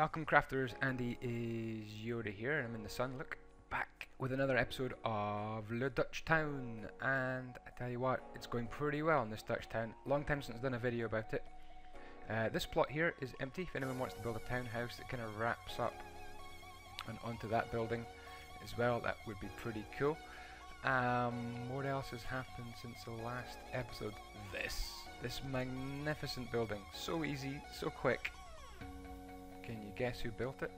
Welcome crafters, andyisyoda here, and I'm in the sun, look, back with another episode of Le Dutch Town. And I tell you what, it's going pretty well in this Dutch town. Long time since I've done a video about it. This plot here is empty. If anyone wants to build a townhouse that kind of wraps up and onto that building as well, that would be pretty cool. What else has happened since the last episode? This magnificent building, so easy, so quick. Can you guess who built it?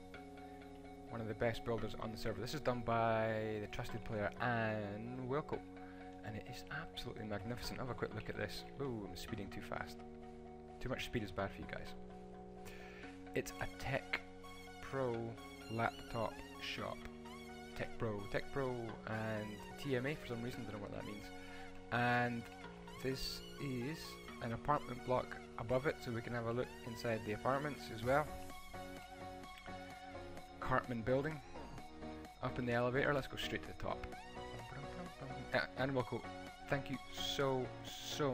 One of the best builders on the server. This is done by the trusted player Ann Wilco, and it is absolutely magnificent. Have a quick look at this. Ooh, I'm speeding too fast. Too much speed is bad for you guys. It's a Tech Pro laptop shop. Tech Pro, and TMA for some reason, don't know what that means. And this is an apartment block above it, so we can have a look inside the apartments as well. Cartman building. Up in the elevator, let's go straight to the top. Animal Coat, thank you so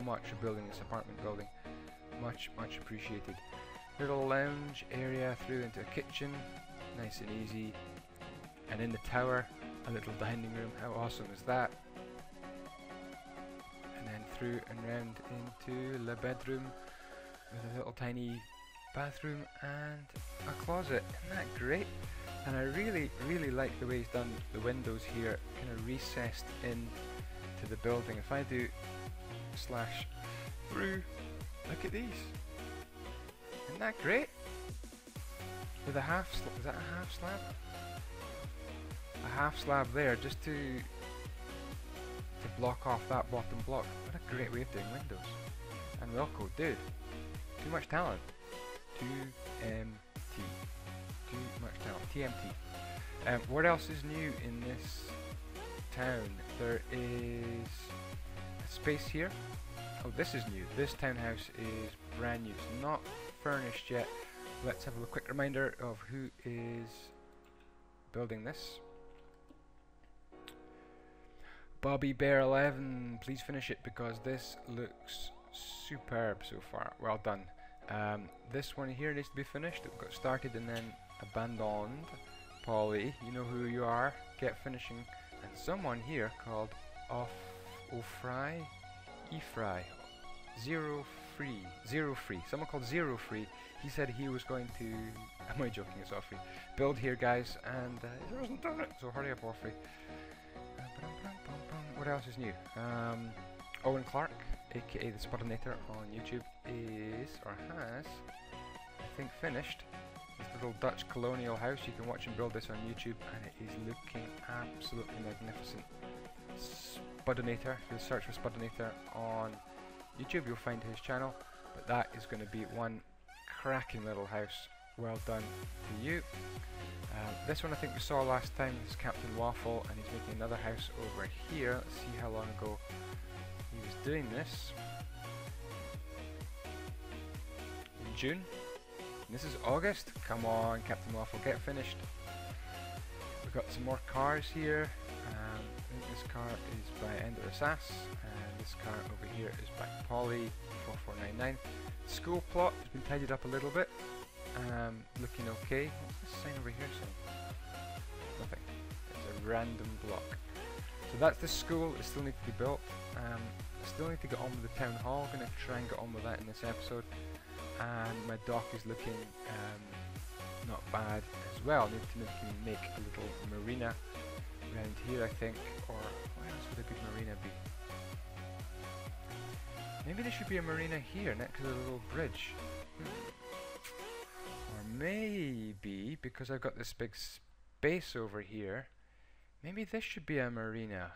much for building this apartment building. Much appreciated. Little lounge area through into a kitchen, nice and easy. And in the tower, a little dining room. How awesome is that? And then through and round into the bedroom with a little tiny bathroom and a closet. Isn't that great? And I really like the way he's done the windows here, kind of recessed in to the building. If I do slash through, look at these. Isn't that great? With a half slab, is that a half slab? A half slab there just to block off that bottom block. What a great way of doing windows. And Wilco, dude, too much talent. Too much talent. TMT. What else is new in this town? There is a space here. Oh, this is new. This townhouse is brand new. It's not furnished yet. Let's have a quick reminder of who is building this. Bobby Bear 11, please finish it because this looks superb so far. Well done. This one here needs to be finished. It got started and then abandoned. Polly, you know who you are. Get finishing. And someone here called Ofry, Zero Free. Someone called Zero Free. He said he was going to. Am I joking? It's Offrey. Build here, guys, and he hasn't done it. So hurry up, Offrey. What else is new? Owen Clark, aka the Spodinator on YouTube, is, or has, I think, finished this little Dutch colonial house. You can watch him build this on YouTube, and it is looking absolutely magnificent. Spodinator, if you search for Spodinator on YouTube, you'll find his channel, but that is going to be one cracking little house. Well done to you. This one I think we saw last time is Captain Waffle, and he's making another house over here. Let's see how long ago he was doing this. In June. And this is August. Come on, Captain Waffle, get finished. We've got some more cars here. I think this car is by Ender Sass, and this car over here is by Polly 4499. School plot has been tidied up a little bit. Looking okay. What's this sign over here saying? Nothing. It's a random block. So that's the school. It still needs to be built. Still need to get on with the town hall. I'm going to try and get on with that in this episode. And my dock is looking not bad as well. I need to make a little marina around here, I think. Or where else would a good marina be? Maybe there should be a marina here next to the little bridge. Or maybe, because I've got this big space over here, maybe this should be a marina.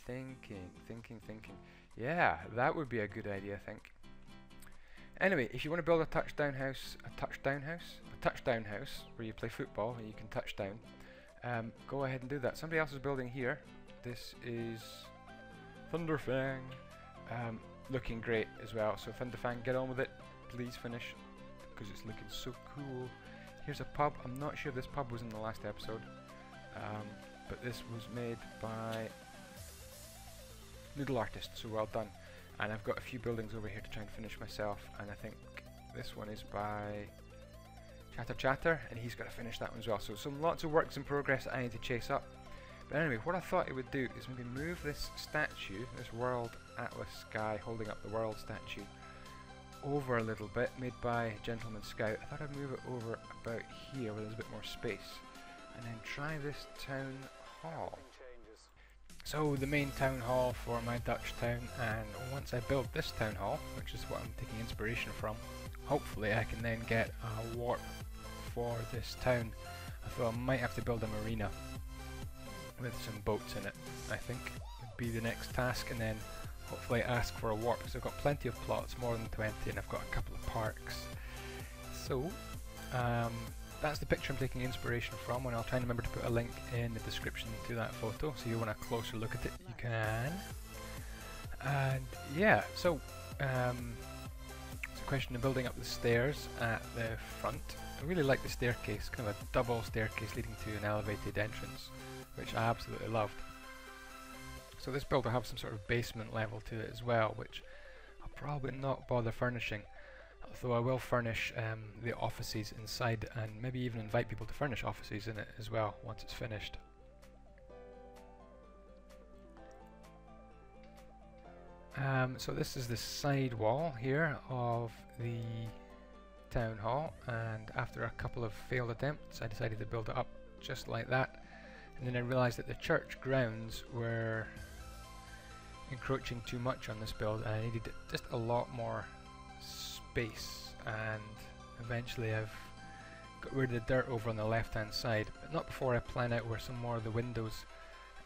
Thinking. Yeah, that would be a good idea, I think. Anyway, if you want to build a touchdown house where you play football and you can touch down, go ahead and do that. Somebody else is building here. This is Thunderfang. Looking great as well. So Thunderfang, get on with it. Please finish, because it's looking so cool. Here's a pub. I'm not sure if this pub was in the last episode, but this was made by Noodle Artist, so well done. And I've got a few buildings over here to try and finish myself, and I think this one is by chatter, and he's got to finish that one as well. So some lots of works in progress that I need to chase up. But anyway, what I thought it would do is maybe move this statue, this World Atlas guy holding up the world statue, over a little bit, made by Gentleman Scout. I thought I'd move it over about here where there's a bit more space, and then try this town hall. So the main town hall for my Dutch town, and once I build this town hall, which is what I'm taking inspiration from, hopefully I can then get a warp for this town. I thought I might have to build a marina with some boats in it, I think would be the next task, and then hopefully ask for a warp, because I've got plenty of plots, more than 20, and I've got a couple of parks. So that's the picture I'm taking inspiration from, and I'll try and remember to put a link in the description to that photo, so if you want a closer look at it, you can. And yeah, so it's a question of building up the stairs at the front. I really like the staircase, kind of a double staircase leading to an elevated entrance, which I absolutely loved. So this build will have some sort of basement level to it as well, which I'll probably not bother furnishing, although I will furnish the offices inside, and maybe even invite people to furnish offices in it as well once it's finished. So this is the side wall here of the town hall, and after a couple of failed attempts I decided to build it up just like that, and then I realised that the church grounds were encroaching too much on this build, and I needed just a lot more space, and eventually I've got rid of the dirt over on the left hand side, but not before I plan out where some more of the windows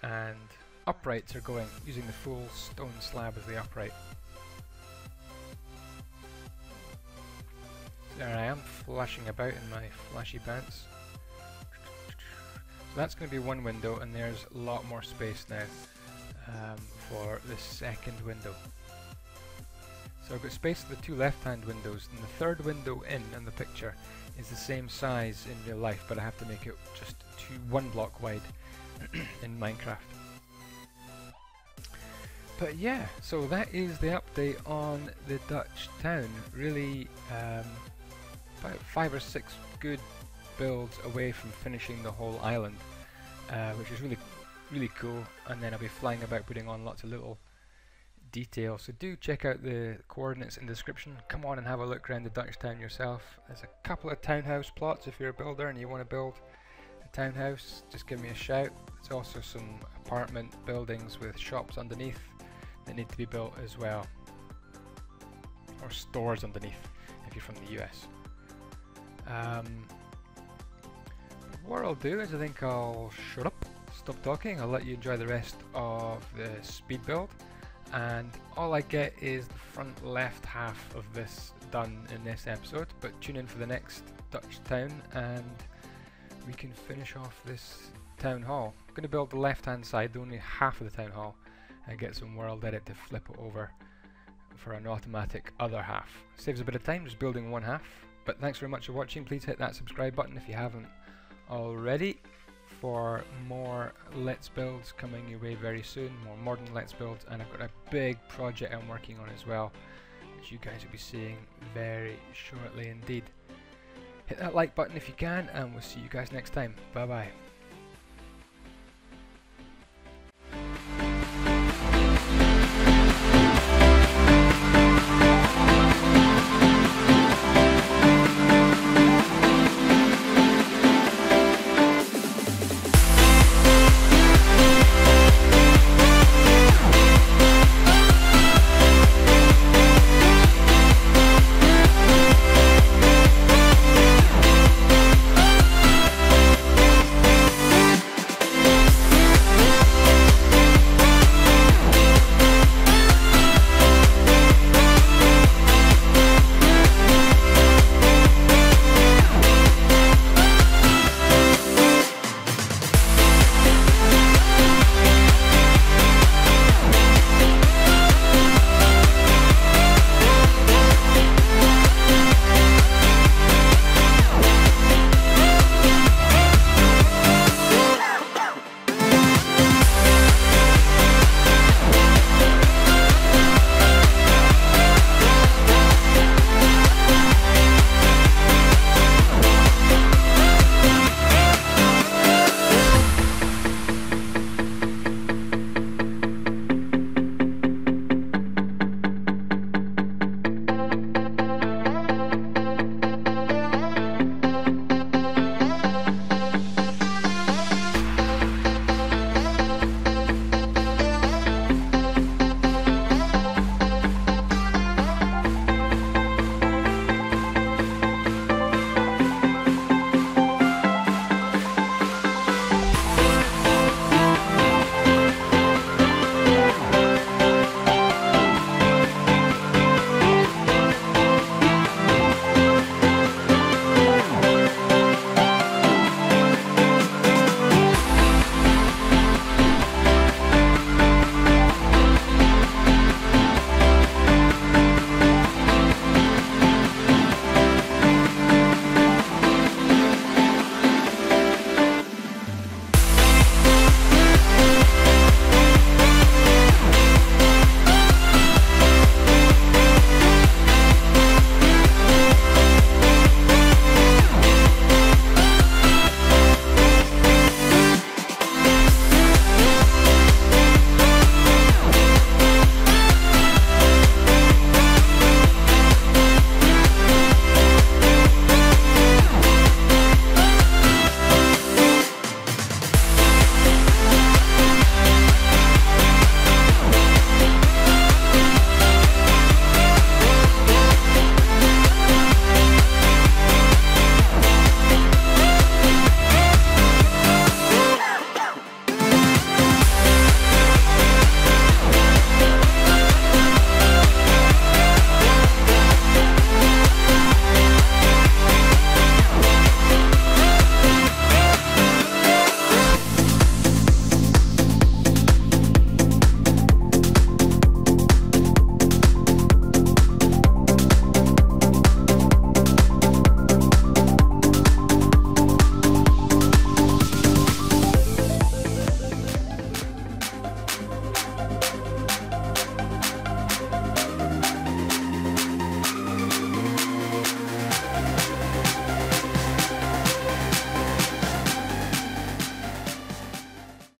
and uprights are going, using the full stone slab as the upright. There I am, flashing about in my flashy pants. So that's going to be one window, and there's a lot more space now for the second window. So I've got space for the two left-hand windows, and the third window in the picture is the same size in real life, but I have to make it just one block wide in Minecraft. But yeah, so that is the update on the Dutch town. Really about 5 or 6 good builds away from finishing the whole island, which is really cool, and then I'll be flying about putting on lots of little details. So do check out the coordinates in the description. Come on and have a look around the Dutch town yourself. There's a couple of townhouse plots if you're a builder and you want to build a townhouse, just give me a shout. There's also some apartment buildings with shops underneath that need to be built as well, or stores underneath if you're from the US. What I'll do is I think I'll shut up, stop talking, I'll let you enjoy the rest of the speed build, and all I get is the front left half of this done in this episode, but tune in for the next Dutch town and we can finish off this town hall. I'm going to build the left hand side, the only half of the town hall, and get some world edit to flip it over for an automatic other half. Saves a bit of time just building one half. But thanks very much for watching. Please hit that subscribe button if you haven't already for more Let's Builds coming your way very soon, more modern Let's Builds, and I've got a big project I'm working on as well, which you guys will be seeing very shortly indeed. Hit that like button if you can, and we'll see you guys next time. Bye bye.